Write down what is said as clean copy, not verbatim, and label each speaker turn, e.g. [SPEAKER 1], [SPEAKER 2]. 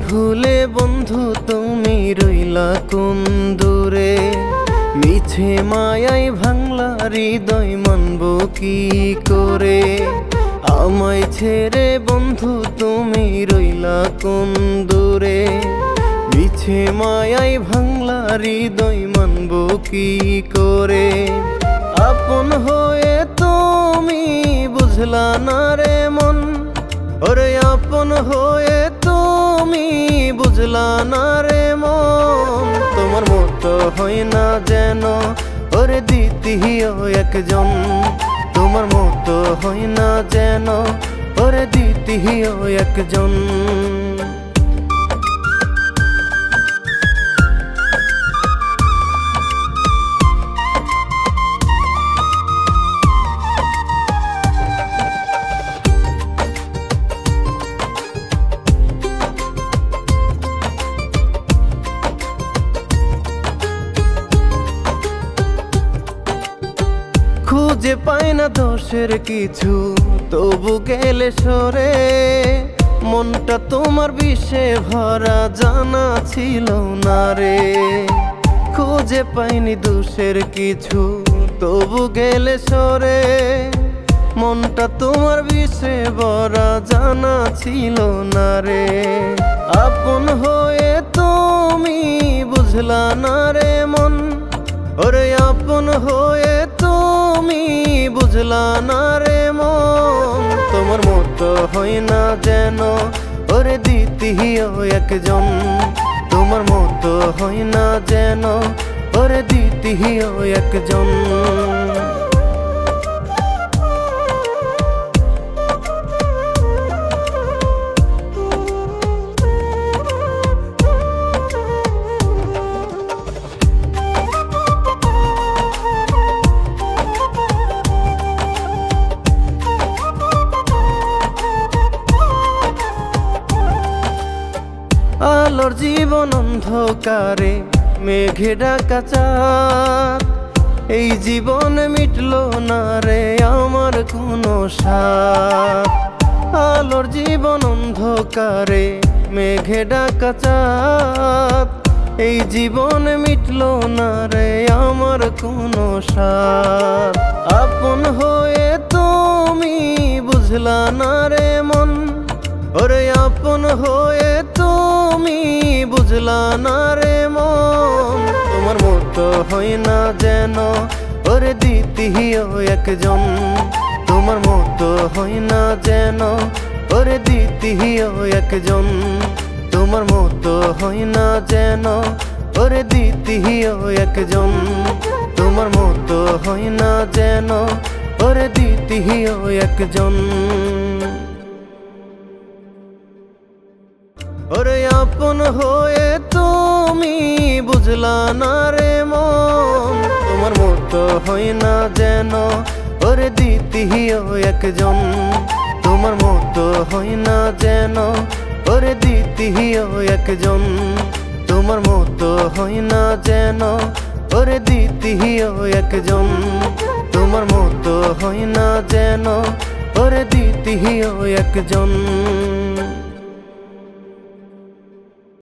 [SPEAKER 1] ভুলে বন্ধু তুমি রইলা কোন দূরে, মিছে মায়ায় ভাঙলা হৃদয় মানব কি করে। আমায় ছেড়ে বন্ধু তুমি রইলা কোন দূরে, মিছে মায়ায় ভাঙলা হৃদয় মানব কি করে। আপন হয়ে তুমি বুঝলা না রে মন, ওরে আপন হয়ে তুমি বুঝলা না রে মন। তোমার মতো হয় না যেন ওরে দ্বিতীয় একজন, তোমার মতো হয় না যেন ওরে দ্বিতীয় একজন। খুঁজে পাই না দোষের কিছু তবু গেলে সরে, মনটা তোমার বিষে ভরা জানা ছিল না রে। খুঁজে পাইনি দোষের কিছু তবু গেলে সরে, মনটা তোমার বিষে ভরা জানা ছিল না রে। আপন হয়ে তুমি বুঝলা না রে মন, ওরে আপন হয়ে তুমি বুঝলা না রে মন। তোমার মতো হয় না যেন ওরে দ্বিতীয় একজন, তোমার মতো হয় না যেন ওরে দ্বিতীয় একজন। আলোর জীবন অন্ধকারে মেঘে ঢাকা চাঁদ, এই জীবন মিটলো না রে আমার কোনো স্বাদ। আলোর জীবন অন্ধকারে মেঘে ঢাকা চাঁদ, এই জীবন মিটলো না রে আমার কোনো স্বাদ। আপন হয়ে তুমি বুঝলা না রে মন, ওরে আপন হয়ে তুমি বুঝলা না রে মন। তোমার মতো হয় না যেন ওরে দ্বিতীয় একজন, তোমার মতো হয় না যেন ওরে দ্বিতীয় একজন, তোমার মতো হয় না যেন ওরে দ্বিতীয় একজন, তোমার মতো হয় না যেন ওরে দ্বিতীয় একজন। ওরে আপন হয়ে তুমি বুঝলা না রে মন, তোমার মতো হয় না যেন ওরে দ্বিতীয় একজন, তোমার মতো হয় না যেন ওরে দ্বিতীয় একজন, তোমার মতো হয় না যেন ওরে দ্বিতীয় একজন, তোমার মতো হয় না যেন ওরে দ্বিতীয় একজন।